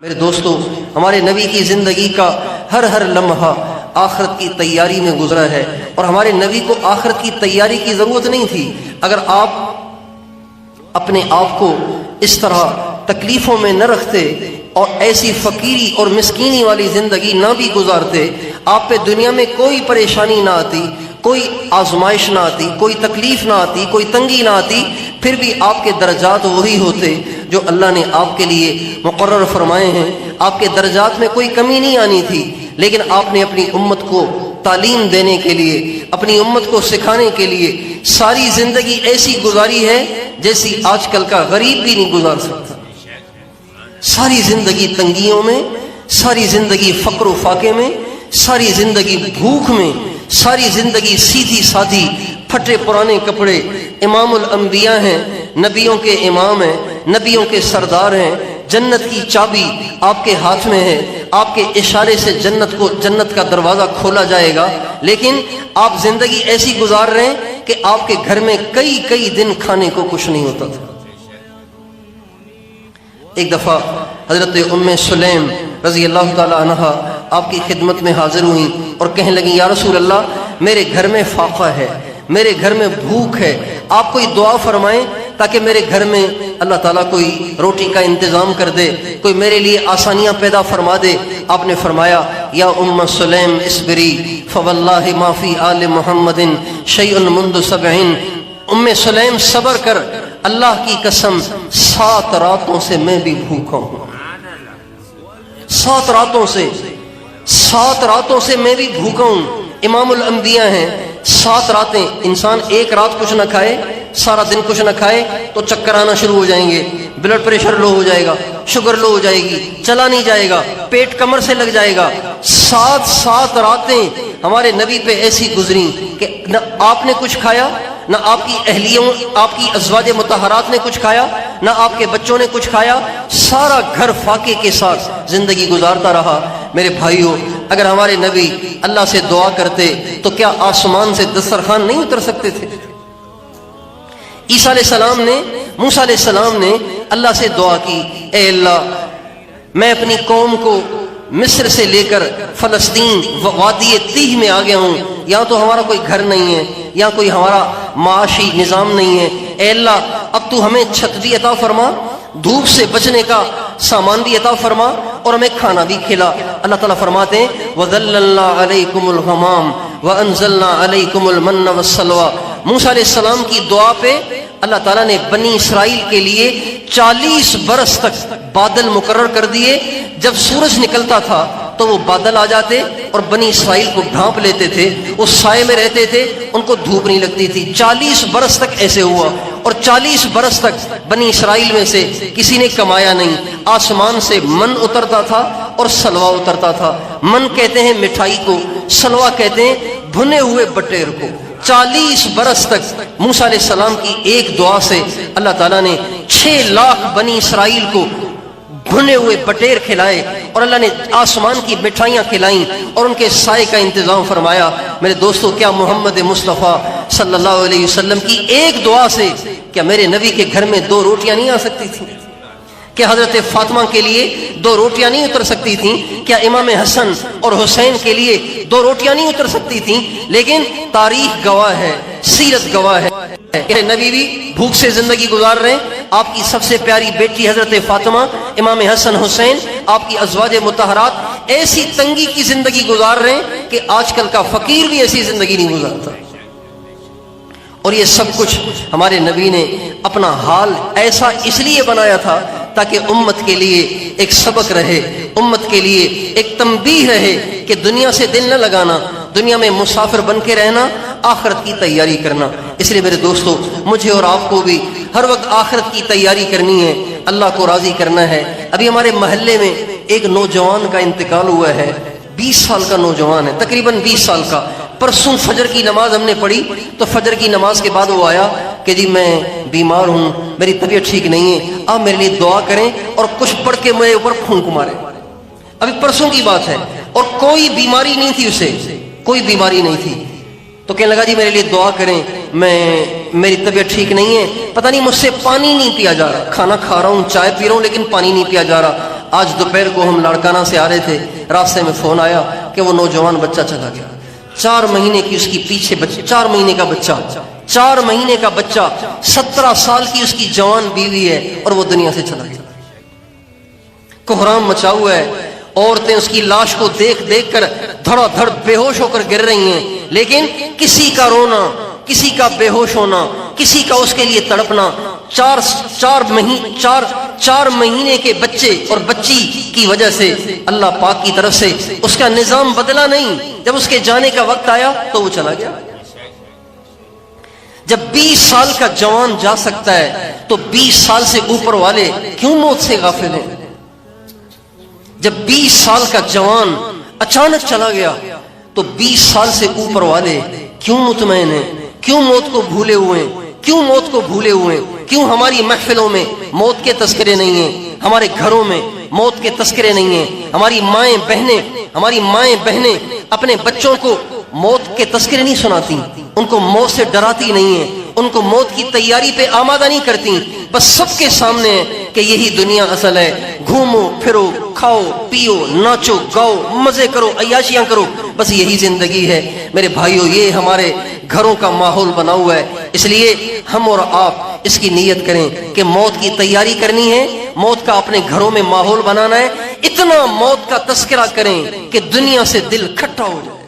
میرے دوستو، ہمارے نبی کی زندگی کا ہر لمحہ آخرت کی تیاری میں گزرا ہے، اور ہمارے نبی کو آخرت کی تیاری کی ضرورت نہیں تھی۔ اگر آپ اپنے آپ کو اس طرح تکلیفوں میں نہ رکھتے اور ایسی فقیری اور مسکینی والی زندگی نہ بھی گزارتے، آپ پہ دنیا میں کوئی پریشانی نہ آتی، کوئی آزمائش نہ آتی، کوئی تکلیف نہ آتی، کوئی تنگی نہ آتی، پھر بھی آپ کے درجات وہی ہوتے جو اللہ نے آپ کے لیے مقرر فرمائے ہیں۔ آپ کے درجات میں کوئی کمی نہیں آنی تھی، لیکن آپ نے اپنی امت کو تعلیم دینے کے لیے، اپنی امت کو سکھانے کے لیے ساری زندگی ایسی گزاری ہے جیسی آج کل کا غریب بھی نہیں گزار سکتا۔ ساری زندگی تنگیوں میں، ساری زندگی فقر و فاقے میں، ساری زندگی بھوک میں، ساری زندگی سیدھی سادھی پھٹے پرانے کپڑے۔ امام الانبیاء ہیں، نبیوں کے امام ہیں، نبیوں کے سردار ہیں، جنت کی چابی آپ کے ہاتھ میں ہے، آپ کے اشارے سے جنت کا دروازہ کھولا جائے گا، لیکن آپ زندگی ایسی گزار رہے ہیں کہ آپ کے گھر میں کئی دن کھانے کو کچھ نہیں ہوتا تھا۔ ایک دفعہ حضرت ام سلیم رضی اللہ تعالی عنہا آپ کی خدمت میں حاضر ہوئیں اور کہنے لگیں، یا رسول اللہ، میرے گھر میں فاقہ ہے، میرے گھر میں بھوک ہے، آپ کوئی دعا فرمائیں تاکہ میرے گھر میں اللہ تعالیٰ کوئی روٹی کا انتظام کر دے، کوئی میرے لیے آسانیاں پیدا فرما دے۔ آپ نے فرمایا، یا ام سلیم اصبری فواللہ ما فی آل محمد شیء منذ 70۔ ام سلیم صبر کر، اللہ کی قسم 7 راتوں سے میں بھی بھوکا ہوں، 7 راتوں سے میں بھی بھوکا ہوں۔ امام الانبیاء ہیں، 7 راتیں، انسان ایک رات کچھ نہ کھائے، سارا دن کچھ نہ کھائے تو چکر آنا شروع ہو جائیں گے، بلڈ پریشر لو ہو جائے گا، شوگر لو ہو جائے گی، چلا نہیں جائے گا، پیٹ کمر سے لگ جائے گا۔ 7 راتیں ہمارے نبی پہ ایسی گزری کہ نہ آپ نے کچھ کھایا، نہ آپ کی اہلیوں، آپ کی ازواج مطہرات نے کچھ کھایا، نہ آپ کے بچوں نے کچھ کھایا، سارا گھر فاقے کے ساتھ زندگی گزارتا رہا۔ میرے بھائیوں، اگر ہمارے نبی اللہ سے دعا کرتے تو کیا آسمان سے دسترخوان نہیں اتر سکتے تھے؟ عیسیٰ علیہ السلام نے، موسیٰ علیہ السلام نے اللہ سے دعا کی، اے اللہ، میں اپنی قوم کو مصر سے لے کر فلسطین وادی تیہ میں آ گیا ہوں، یہاں تو ہمارا کوئی گھر نہیں ہے، یہاں کوئی ہمارا معاشی نظام نہیں ہے، اے اللہ اب تو ہمیں چھت بھی عطا فرما، دھوپ سے بچنے کا سامان بھی عطا فرما، اور ہمیں کھانا بھی کھلا۔ اللہ تعالیٰ فرماتے ہیں، وَذَلَّلْنَا عَلَيْكُمُ الْغَمَامَ وَأَنزَلْنَا عَلَيْكُمُ الْمَنَّ وَالسَّلْوَىٰ۔ موسیٰ علیہ السلام کی دعا پہ اللہ تعالیٰ نے بنی اسرائیل کے لیے 40 برس تک بادل مقرر کر دیے۔ جب سورج نکلتا تھا تو وہ بادل آ جاتے اور بنی اسرائیل کو ڈھانپ لیتے تھے، وہ سائے میں رہتے تھے، ان کو دھوپ نہیں لگتی تھی۔ 40 برس تک ایسے ہوا، اور 40 برس تک بنی اسرائیل میں سے کسی نے کمایا نہیں۔ آسمان سے من اترتا تھا اور سلوا اترتا تھا۔ من کہتے ہیں مٹھائی کو، سلوا کہتے ہیں بھنے ہوئے بٹیر کو۔ 40 برس تک موسیٰ علیہ السلام کی ایک دعا سے اللہ تعالیٰ نے 6 لاکھ بنی اسرائیل کو بھنے ہوئے بٹیر کھلائے، اور اللہ نے آسمان کی مٹھائیاں کھلائیں اور ان کے سائے کا انتظام فرمایا۔ میرے دوستو، کیا محمد مصطفیٰ صلی اللہ علیہ وسلم کی ایک دعا سے کیا میرے نبی کے گھر میں 2 روٹیاں نہیں آ سکتی تھیں؟ کیا حضرت فاطمہ کے لیے 2 روٹیاں نہیں اتر سکتی تھیں؟ کیا امام حسن اور حسین کے لیے 2 روٹیاں نہیں اتر سکتی تھیں؟ لیکن تاریخ گواہ ہے، سیرت گواہ ہے کہ نبی بھی بھوک سے زندگی گزار رہے ہیں۔ آپ کی سب سے پیاری بیٹی حضرت فاطمہ، امام حسن حسین، آپ کی ازواج مطہرات ایسی تنگی کی زندگی گزار رہے ہیں کہ آج کل کا فقیر بھی ایسی زندگی نہیں گزارتا۔ اور یہ سب کچھ ہمارے نبی نے اپنا حال ایسا اس لیے بنایا تھا تاکہ امت کے لیے ایک سبق رہے، امت کے لیے ایک تنبیہ رہے کہ دنیا سے دل نہ لگانا، دنیا میں مسافر بن کے رہنا، آخرت کی تیاری کرنا۔ اس لیے میرے دوستو، مجھے اور آپ کو بھی ہر وقت آخرت کی تیاری کرنی ہے، اللہ کو راضی کرنا ہے۔ ابھی ہمارے محلے میں ایک نوجوان کا انتقال ہوا ہے، 20 سال کا نوجوان ہے، تقریباً 20 سال کا۔ پرسوں فجر کی نماز ہم نے پڑھی تو فجر کی نماز کے بعد وہ آیا کہ جی میں بیمار ہوں، میری طبیعت ٹھیک نہیں ہے، آپ میرے لیے دعا کریں، اور کچھ پڑھ کے میرے اوپر پھونک مارے۔ ابھی پرسوں کی بات ہے، اور کوئی بیماری نہیں تھی اسے، کوئی بیماری نہیں تھی، تو کہنے لگا جی میرے لیے دعا کریں، میری طبیعت ٹھیک نہیں ہے، پتہ نہیں مجھ سے پانی نہیں پیا جا رہا، کھانا کھا رہا ہوں، چائے پی رہا ہوں، لیکن پانی نہیں پیا جا رہا۔ آج دوپہر کو ہم لاڑکانہ سے آ رہے تھے، راستے میں فون آیا کہ وہ نوجوان بچہ چلا گیا، 4 مہینے کی اس کی پیچھے بچہ، 4 مہینے کا بچہ، 4 مہینے کا بچہ، 17 سال کی اس کی جوان بیوی ہے اور وہ دنیا سے چلا گیا۔ کوہرام مچا ہوا ہے، عورتیں اس کی لاش کو دیکھ دیکھ کر دھڑا دھڑ بے ہوش ہو کر گر رہی ہیں، لیکن کسی کا رونا، کسی کا بے ہوش ہونا، کسی کا اس کے لیے تڑپنا، 4 مہینے کے بچے اور بچی کی وجہ سے اللہ پاک کی طرف سے اس کا نظام بدلا نہیں۔ جب اس کے جانے کا وقت آیا تو وہ چلا گیا۔ جب 20 سال کا جوان جا سکتا ہے تو 20 سال سے اوپر والے کیوں موت سے غافل ہیں؟ جب 20 سال کا جوان اچانک چلا گیا تو 20 سال سے اوپر والے کیوں مطمئن ہیں؟ کیوں موت کو بھولے ہوئے ہیں؟ کیوں موت کو بھولے ہوئے ہیں؟ کیوں ہماری محفلوں میں موت کے تذکرے نہیں ہیں؟ ہمارے گھروں میں موت کے تذکرے نہیں ہیں؟ ہماری مائیں بہنیں اپنے بچوں کو موت کے تذکرے نہیں سناتی، ان کو موت سے ڈراتی نہیں ہیں، ان کو موت کی تیاری پہ آمادہ نہیں کرتی، بس سب کے سامنے ہے کہ یہی دنیا اصل ہے، گھومو پھرو، کھاؤ پیو، ناچو گاؤ، مزے کرو، عیاشیاں کرو، بس یہی زندگی ہے۔ میرے بھائیو، یہ ہمارے گھروں کا ماحول بنا ہوا ہے، اس لیے ہم اور آپ اس کی نیت کریں کہ موت کی تیاری کرنی ہے، موت کا اپنے گھروں میں ماحول بنانا ہے، اتنا موت کا تذکرہ کریں کہ دنیا سے دل کھٹا ہو جائے۔